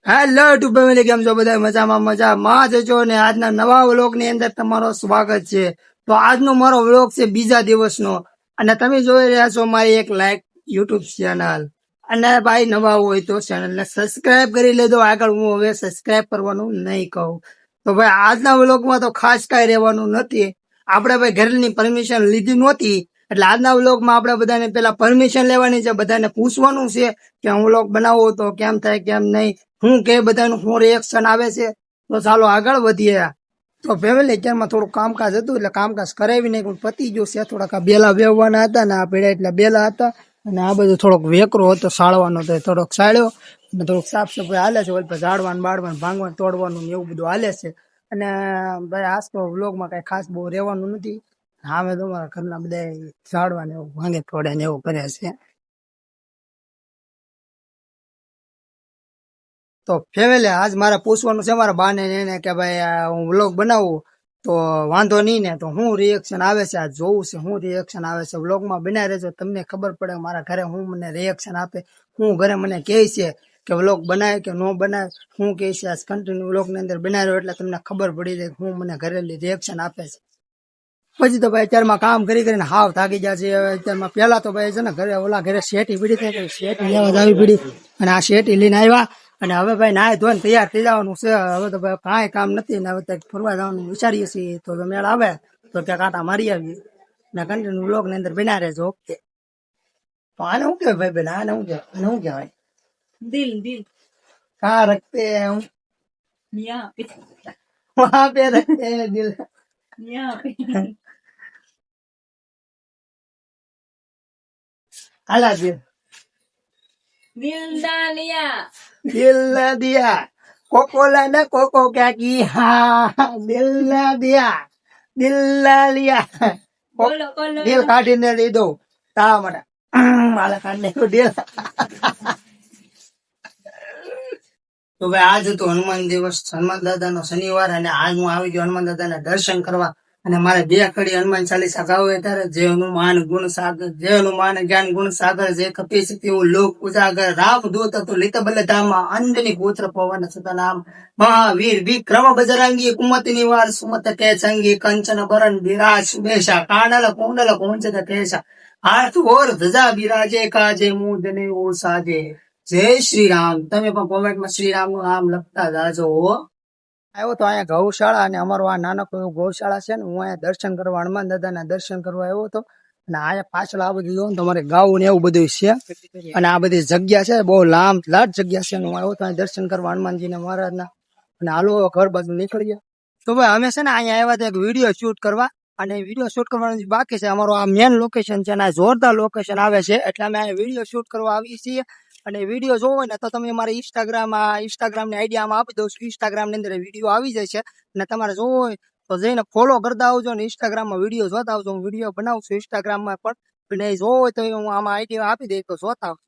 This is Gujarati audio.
હેલો ટુ ફેમિલી, કેમ છો બધા? મજામાં મજામાં જ છો ને? આજના નવા વ્લોગ ની અંદર તમારો સ્વાગત છે. તો આજનો મારો વ્લોગ છે બીજા દિવસનો, અને તમે જોઈ રહ્યા છો મારી એક લાઈક યુટ્યુબ ચેનલ. અને ભાઈ નવા હોય તો ચેનલને સબસ્ક્રાઇબ કરી લેજો. આગળ હું હવે સબસ્ક્રાઇબ કરવાનું નહીં કહું. તો ભાઈ આજના વ્લોગમાં તો ખાસ કાંઈ રહેવાનું નથી. આપણે ભાઈ ઘરની પરમિશન લીધી નહોતી, એટલે આજના વ્લોગમાં આપણે બધાને પેલા પરમિશન લેવાની છે, બધાને પૂછવાનું છે કે હું વ્લોગ બનાવું તો કેમ થાય કેમ નહીં, હું કે બધાનું શું રિએક્શન આવે છે. તો ચાલો આગળ વધીએ. તો ફેમિલી અત્યારમાં થોડું કામકાજ હતું, એટલે કામકાજ કરાવી નહીં પતી ગયું છે. થોડાક આ બેલા વેવવાના હતા ને આ પેડા એટલે બેલા હતા, અને આ બધું થોડોક વેકરો હતો સાળવાનો, તો થોડોક સાળ્યો. અને થોડુંક સાફ સફાઈ હાલે છે, ઓલ ઝાડવાનું બાળવાનું ભાંગવાનું તોડવાનું ને એવું બધું હાલે છે. અને ભાઈ આજ તો વ્લોગમાં કઈ ખાસ બહુ રહેવાનું નથી. હવે તમારા ઘરના બધા ઝાડવા ને એવું ભાંગે તોડે ને એવું કરે છે. તો ફેમિલી આજ મારે પૂછવાનું છે મારા બાને ને એને કે ભાઈ હું વ્લોગ બનાવું તો વાંધો નહીં ને, તો શું રિએક્શન આવે છે આજ જોવું છે, શું રિએક્શન આવે છે. વ્લોગમાં બનાવી રહેજો, તમને ખબર પડે મારા ઘરે હું મને રિએક્શન આપે, હું ઘરે મને કહે છે કે વ્લોગ બનાવે કે ન બનાવે, શું કહે છે. આજ કન્ટિન્યુ વ્લોગની અંદર બનાવ્યો એટલે તમને ખબર પડી જાય હું મને ઘરેલી રિએક્શન આપે છે. પછી તો ભાઈ અત્યારમાં કામ કરી કરીને હાવ થાકી ગયા છે. અત્યારમાં પેલા તો ભાઈ છે ને ઘરે ઓલા ઘરે શેઠી પડી થઈ, શેઠી લેવા જ આવી પડી, અને આ શેઠી લઈને આવ્યા. અને હવે ભાઈ નાય ધોઈને તૈયાર થઈ જવાનું છે. હવે તો ભાઈ કાંઈ કામ નથી ને, હવે ત્યાં ફરવા જવાનું વિચારીએ છીએ. તો મેળ આવે તો ત્યાં કાંટા મારી આવીએ ને કન્ટિન્યુ બ્લોગ ની અંદર બના રહેજો. ઓકે. તો આને શું કહેવાય ભાઈ બેન? આને શું કહેવાય? આને શું કહેવાય? દિલ દિલ કहाँ रखते हैं हम? यहाँ पे, वहाँ पे रखते हैं दिल, यहाँ पे. હાલા દિલ દિલ ના દિયા, દિલ ના દિયા, કોકોલા ને કોકો ક્યાં કી, હા દિલ ના દિયા, દિલ ના લિયા. દિલ કાઢીને લીધો તારા માટે, મારા કાઢને દિલ. તો ભાઈ આજ હતો હનુમાન દિવસ, હનુમાન દાદા નો શનિવાર, અને આજ હું આવી ગયો હનુમાન દાદા ના દર્શન કરવા. અને મારે બે કડી હનુમાન ચાલીસા ગાવે ત્યારે જે હનુમાન ગુણ સાગર, જે હનુમાન જ્ઞાન ગુણ સાગર, જે કપી સતી લોક ઉજાગર, રામ દૂત હતો લિત બલ ધામા, અંજની પુત્ર પવન સત નામ, મહાવીર વિક્રમ બજરંગી, કુમત નિવાર સુમત કે સંગી, કંચન બરન બિરાજ સુબેશા, કાંડલ કુંડલ કુંચત કેશા, હાથ ઓર ધજા બિરાજે, કાજે મુદને ઓ સાજે. જય શ્રી રામ. તમે પણ કોમેન્ટમાં શ્રી રામ નું નામ લખતા જાજો. આવ્યો તો અહીંયા ગૌશાળા, અને અમારો આ નાનકડું એવું ગૌશાળા છે ને, હું અહીંયા દર્શન કરવા, હનુમાન દાદાના દર્શન કરવા આવ્યો હતો. અને અહીંયા પાછળ આ બધું જોઉં તમારે ગાવું ને એવું બધું છે, અને આ બધી જગ્યા છે બહુ લાટ જગ્યા છે. હું આવ્યો તો અહીંયા દર્શન કરવા હનુમાનજી ને મહારાજના. અને હાલો ઘર બાજુ નીકળી ગયા. તો ભાઈ અમે છે ને અહીંયા આવ્યા હતા એક વિડીયો શૂટ કરવા, અને વિડીયો શૂટ કરવાનું બાકી છે. અમારો આ મેન લોકેશન છે, અને જોરદાર લોકેશન આવે છે, એટલે અમે અહીંયા વિડીયો શૂટ કરવા આવીએ છીએ. અને વિડીયો જોવો ને તો તમે મારા ઇન્સ્ટાગ્રામની આઈડિયામાં આપી દો. ઇન્સ્ટાગ્રામ ની અંદર વિડીયો આવી જાય છે, અને તમારે જોવો હોય તો જઈને ફોલો કરતા આવજો, ને ઇન્સ્ટાગ્રામમાં વિડીયો જોતા આવજો. હું વિડીયો બનાવું છું ઇન્સ્ટાગ્રામમાં પણ, જોવો હોય તો હું આમાં આઈડિયા આપી દઈ તો જોતા આવજો.